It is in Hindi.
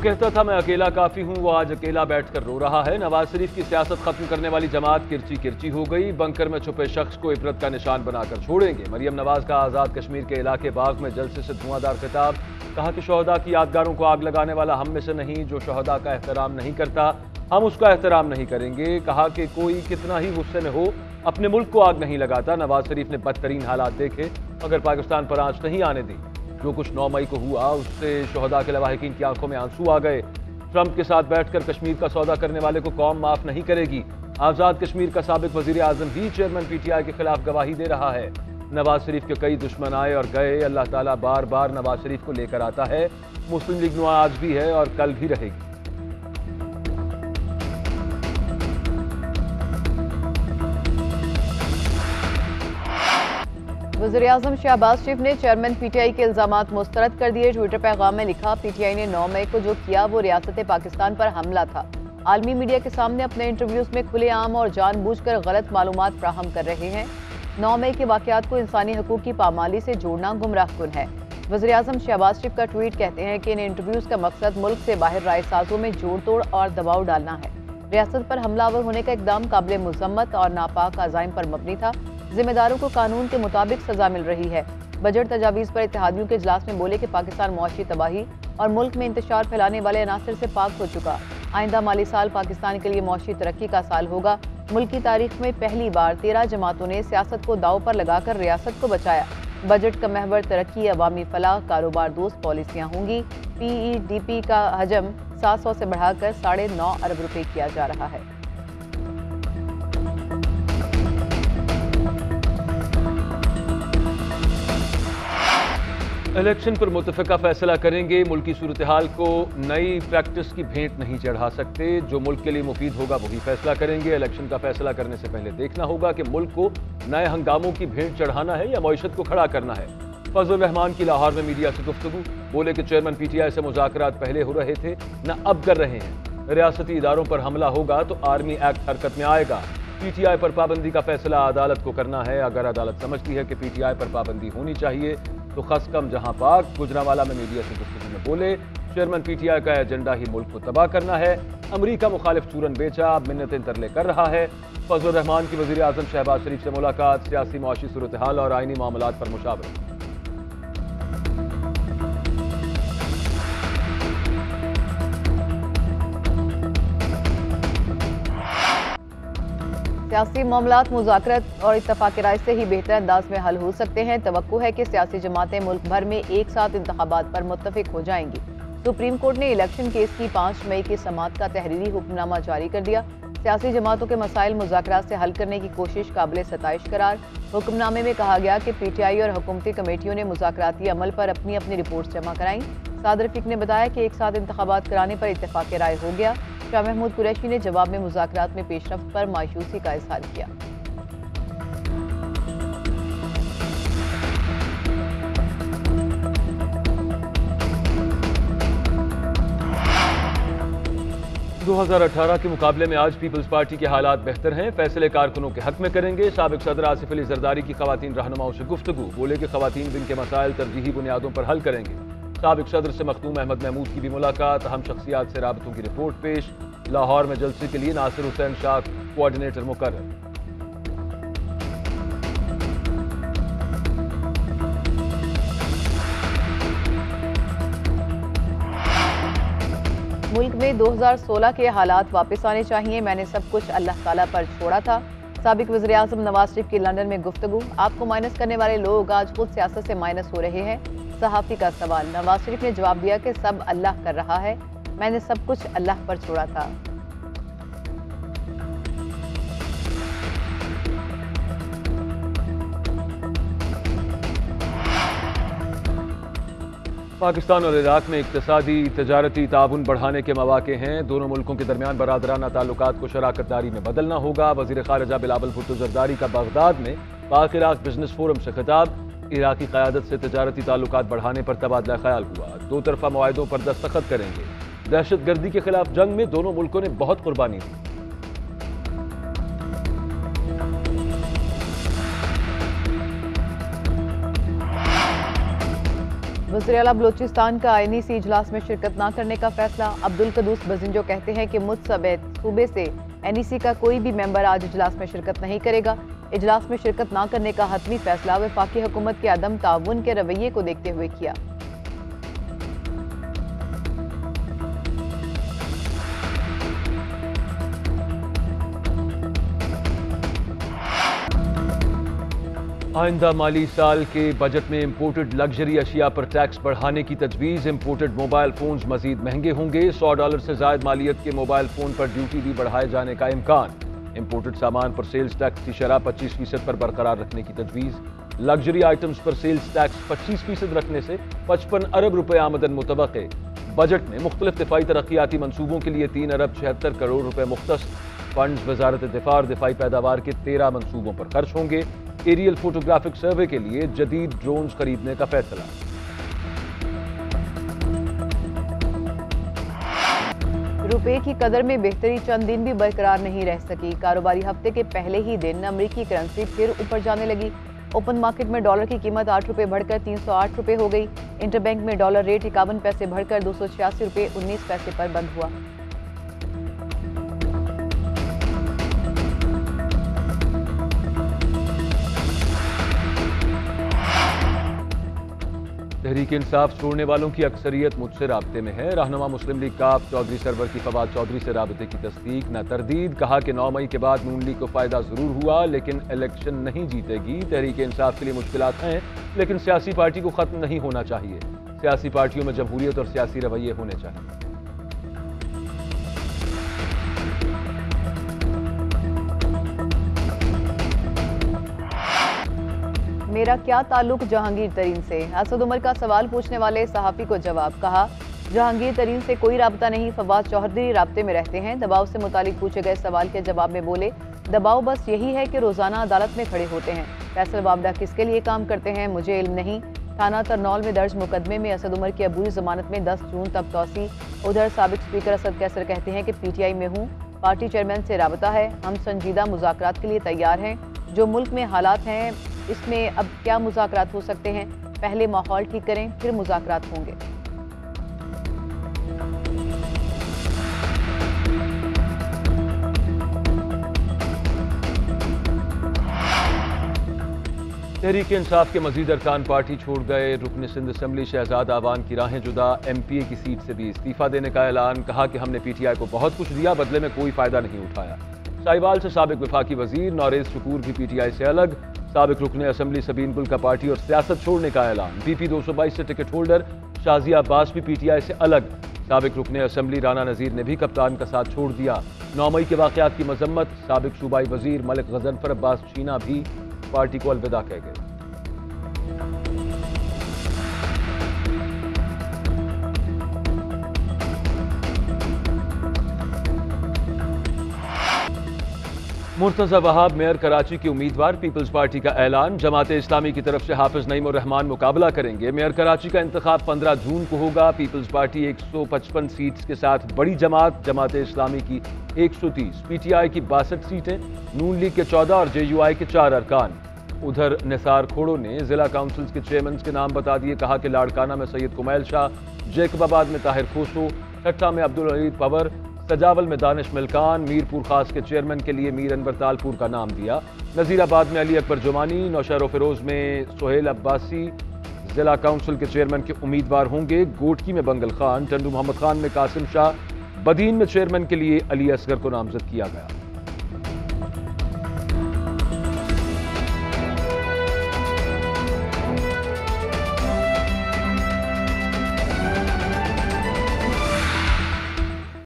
कहता था मैं अकेला काफी हूं, वो आज अकेला बैठकर रो रहा है। नवाज शरीफ की सियासत खत्म करने वाली जमात किरची किरची हो गई। बंकर में छुपे शख्स को इबरत का निशान बनाकर छोड़ेंगे। मरियम नवाज का आजाद कश्मीर के इलाके बाग में जलसे से धुआंधार खिताब। कहा कि शोहदा की यादगारों को आग लगाने वाला हम में से नहीं। जो शोहदा का एहतराम नहीं करता हम उसका एहतराम नहीं करेंगे। कहा कि कोई कितना ही गुस्से में हो अपने मुल्क को आग नहीं लगाता। नवाज शरीफ ने बदतरीन हालात देखे मगर पाकिस्तान पर आंच नहीं आने दी। जो कुछ 9 मई को हुआ उससे शोहदा के लवाहिकीन की आंखों में आंसू आ गए। ट्रंप के साथ बैठकर कश्मीर का सौदा करने वाले को कौम माफ नहीं करेगी। आजाद कश्मीर का साबिक वजीर आजम ही चेयरमैन पीटीआई के खिलाफ गवाही दे रहा है। नवाज शरीफ के कई दुश्मन आए और गए। अल्लाह ताला बार बार नवाज शरीफ को लेकर आता है। मुस्लिम लीग नुआ आज भी है और कल भी रहेगी। वज़ीर-ए-आज़म शहबाज शरीफ ने चेयरमैन पीटीआई के इल्जामात मुस्तरद कर दिए। ट्विटर पैगाम में लिखा, पीटीआई ने 9 मई को जो किया वो रियासत पाकिस्तान पर हमला था। आलमी मीडिया के सामने अपने इंटरव्यूज में खुलेआम और जानबूझकर गलत मालूमात फ्राहम कर रहे हैं। 9 मई के वाकयात को इंसानी हकूक की पामाली से जोड़ना गुमराहकुन है। वज़ीर-ए-आज़म शहबाज शरीफ का ट्वीट कहते हैं कि इन इंटरव्यूज का मकसद मुल्क से बाहर राय साजों में जोड़ तोड़ और दबाव डालना है। रियासत पर हमलावर होने का इकदाम काबिल मुजम्मत और नापाक अज़ाइम पर मबनी था। जिम्मेदारों को कानून के मुताबिक सजा मिल रही है। बजट तजावीज़ पर इत्तेहादियों के इजलास में बोले कि पाकिस्तान मुआशी तबाही और मुल्क में इंतशार फैलाने वाले अनासर से पाक हो चुका। आइंदा माली साल पाकिस्तान के लिए मुआशी तरक्की का साल होगा। मुल्क की तारीख में पहली बार 13 जमातों ने सियासत को दाव पर लगाकर रियासत को बचाया। बजट का महवर तरक्की, अवामी फलाह, कारोबार दोस्त पॉलिसियाँ होंगी। PEDP का हजम 700 से बढ़ाकर 9.5 अरब रुपए किया जा रहा है। इलेक्शन पर मुतफ़िका फैसला करेंगे। मुल्क की सूरत हाल को नई प्रैक्टिस की भेंट नहीं चढ़ा सकते। जो मुल्क के लिए मुफीद होगा वही फैसला करेंगे। इलेक्शन का फैसला करने से पहले देखना होगा कि मुल्क को नए हंगामों की भेंट चढ़ाना है या मईशत को खड़ा करना है। फजल रहमान की लाहौर में मीडिया से गुफ्तगू। बोले कि चेयरमैन पीटीआई से मुज़ाकरात पहले हो रहे थे न अब कर रहे हैं। रियासती इदारों पर हमला होगा तो आर्मी एक्ट हरकत में आएगा। पीटीआई पर पाबंदी का फैसला अदालत को करना है। अगर अदालत समझती है कि पीटीआई पर पाबंदी होनी चाहिए तो खसकम जहां पाक। गुजरांवाला में मीडिया से गुफ्तगू में बोले, चेयरमैन पीटीआई का एजेंडा ही मुल्क को तबाह करना है। अमरीका मुखालिफ चूरन बेचा, मिन्नतें तरले कर रहा है। फजल रहमान की वज़ीर आज़म शहबाज शरीफ से मुलाकात। सियासी मुआशी सूरत हाल और आईनी मामलात पर मुशावरत। सियासी मामलात मुज़ाकरत और इत्तफाक़ राय से ही बेहतर अंदाज में हल हो सकते हैं। तवक्को है कि सियासी जमातें मुल्क भर में एक साथ इंतखाबात पर मुत्तफिक हो जाएंगी। सुप्रीम कोर्ट ने इलेक्शन केस की 5 मई की समाअत का तहरीरी हुक्मनामा जारी कर दिया। सियासी जमातों के मसाइल मुज़ाकरात से हल करने की कोशिश काबिल सताइश करार। हुक्मनामे में कहा गया कि पीटीआई और हुकूमती कमेटियों ने मुज़ाकराती अमल पर अपनी अपनी रिपोर्ट जमा कराई। सादर रफीक ने बताया कि एक साथ इंतखाबात कराने पर इत्तफाक़ राय हो गया। शाह महमूद कुरैशी ने जवाब में मुज़ाकरात में पेशरफ्त पर मायूसी का इज़हार किया। – 2018 के मुकाबले में आज पीपल्स पार्टी के हालात बेहतर हैं। फैसले कारकुनों के हक में करेंगे। साबिक सदर आसिफ अली जरदारी की खवातीन रहनुमाओं से गुफ्तगू। बोले कि खवातीन दिन के मसाइल तरजीही बुनियादों पर हल करेंगे। साबिक सदर से मखदूम अहमद महमूद की भी मुलाकात। अहम शख्सियात से राबतों की रिपोर्ट पेश। लाहौर में जलसे के लिए नासिर हुसैन शाह कोऑर्डिनेटर मुकर्रर। मुल्क में 2016 के हालात वापस आने चाहिए। मैंने सब कुछ अल्लाह ताला पर छोड़ा था। साबिक वज़ीर आज़म नवाज शरीफ की लंदन में गुफ्तगू। आपको माइनस करने वाले लोग आज खुद सियासत से माइनस हो रहे हैं। सहाफ़ी का सवाल। नवाज शरीफ ने जवाब दिया कि सब अल्लाह कर रहा है, मैंने सब कुछ अल्लाह पर छोड़ा था। पाकिस्तान और इराक में इक़्तिसादी तजारती ताउन बढ़ाने के मौक़े हैं। दोनों मुल्कों के दरमियान बरादराना ताल्लुकात को शराकतदारी में बदलना होगा। वज़ीर ख़ारिजा बिलावल भुट्टो ज़रदारी का बगदाद में पाक इराक बिजनेस फोरम से खिताब। इराकी क़यादत से तजारती ताल्लुकात बढ़ाने पर तबादला ख्याल हुआ। दो तरफ़ा मुआहिदों पर दस्तखत करेंगे। दहशतगर्दी के खिलाफ जंग में दोनों मुल्कों ने बहुत कुर्बानी दी। वज़ीर आला बलूचिस्तान का INEC इजलास में शिरकत न करने का फैसला। अब्दुल कदूस बजिंजो कहते हैं कि मुझ समेत सूबे से NEC का कोई भी मेंबर आज इजलास में शिरकत नहीं करेगा। इजलास में शिरकत न करने का हतमी फैसला वफाकी हुकूमत के अदम ताउन के रवैये को देखते हुए किया। आइंदा माली साल के बजट में इंपोर्टेड लग्जरी अशिया पर टैक्स बढ़ाने की तजवीज़। इंपोर्टेड मोबाइल फोन्स मजीद महंगे होंगे। $100 से जायद मालियत के मोबाइल फोन पर ड्यूटी भी बढ़ाए जाने का इम्कान। इंपोर्टेड सामान पर सेल्स टैक्स की शरह 25% पर बरकरार रखने की तजवीज़। लग्जरी आइटम्स पर सेल्स टैक्स 25% रखने से 55 अरब रुपए आमदन मुतवक्के। बजट में मुख्तलिफ दिफाई तरक्याती मनसूबों के लिए 3 अरब 76 करोड़ रुपए मुख्तस फंड्स वजारत दिफा और दिफाई पैदावार के 13 मनसूबों पर खर्च होंगे। एरियल फोटोग्राफिक सर्वे के लिए जदीद ड्रोन्स खरीदने का फैसला। रुपए की कदर में बेहतरी चंद दिन भी बरकरार नहीं रह सकी। कारोबारी हफ्ते के पहले ही दिन अमेरिकी करेंसी फिर ऊपर जाने लगी। ओपन मार्केट में डॉलर की कीमत 8 रुपए बढ़कर 308 रुपए हो गई। इंटरबैंक में डॉलर रेट 51 पैसे बढ़कर 286 रुपए 19 पैसे पर बंद हुआ। तहरीक इंसाफ छोड़ने वालों की अक्सरियत मुझसे राब्ते में है। रहनुमा मुस्लिम लीग काफ चौधरी सरवर की फवाद चौधरी से राबते की तस्दीक न तरदीद। कहा कि 9 मई के बाद नून लीग को फायदा जरूर हुआ लेकिन इलेक्शन नहीं जीतेगी। तहरीक इंसाफ के लिए मुश्किलात हैं लेकिन सियासी पार्टी को खत्म नहीं होना चाहिए। सियासी पार्टियों में जमहूरियत और सियासी रवैये होने चाहिए। मेरा क्या ताल्लुक जहांगीर तरीन से? असद उमर का सवाल पूछने वाले सहाफ़ी को जवाब। कहा जहांगीर तरीन से कोई राब्ता नहीं, फवाद चौधरी राब्ते में रहते हैं। दबाव से मुतालिक पूछे गए सवाल के जवाब में बोले दबाव बस यही है कि रोजाना अदालत में खड़े होते हैं। फैसल वाबडा किसके लिए काम करते हैं मुझे इल्म नहीं। थाना तरनौल में दर्ज मुकदमे में असद उमर की अबूरी जमानत में 10 जून तक तौसी। उधर साबिक स्पीकर असद कैसर कहते हैं कि PTI में हूँ, पार्टी चेयरमैन से राबता है, हम संजीदा मुज़ाकरात के लिए तैयार हैं। जो मुल्क में हालात हैं इसमें अब क्या मुज़ाकरात हो सकते हैं? पहले माहौल ठीक करें फिर मुज़ाकरात होंगे। तहरीक इंसाफ के मजीद अरकान पार्टी छोड़ गए। रुकन सिंध असम्बली शहजाद आवान की राहें जुदा। MPA की सीट से भी इस्तीफा देने का ऐलान। कहा कि हमने PTI को बहुत कुछ दिया, बदले में कोई फायदा नहीं उठाया। साहिवाल से साबिक वफाकी वजीर नौरेज शकूर भी PTI से अलग। साबिक रुकन असम्बली सबीन गुल का पार्टी और सियासत छोड़ने का ऐलान। BP 222 से टिकट होल्डर शाजिया अब्बास भी PTI से अलग। साबिक रुकन असम्बली राना नजीर ने भी कप्तान का साथ छोड़ दिया। 9 मई के वाकयात की मजम्मत। साबिक सूबाई वजीर मलिक गजनफर अब्बास शीना भी पार्टी को अलविदा कह गए। मुर्तजा वहाब मेयर कराची के उम्मीदवार। पीपल्स पार्टी का ऐलान। जमात इस्लामी की तरफ से हाफिज नईम उर रहमान मुकाबला करेंगे। मेयर कराची का इंतखाब 15 जून को होगा। पीपल्स पार्टी 155 सीट्स के साथ बड़ी जमात। जमात इस्लामी की 130, PTI की 62 सीटें, नून लीग के 14 और JUI के 4 अरकान। उधर निसार खोड़ो ने जिला काउंसिल्स के चेयरमैन के नाम बता दिए। कहा कि लाड़काना में सैयद कुमैल शाह, जैकबाबाद में ताहिर खोसो, ठट्टा में अब्दुल अली पवर, सजावल में दानिश मिल्कान, मीरपुर खास के चेयरमैन के लिए मीर अनवर तालपुर का नाम दिया। नजीराबाद में अली अकबर जुमानी, नौशहर फिरोज में सोहेल अब्बासी जिला काउंसिल के चेयरमैन के उम्मीदवार होंगे। गोटकी में बंगल खान, टंडू मोहम्मद खान में कासिम शाह, बदीन में चेयरमैन के लिए अली असगर को नामजद किया गया।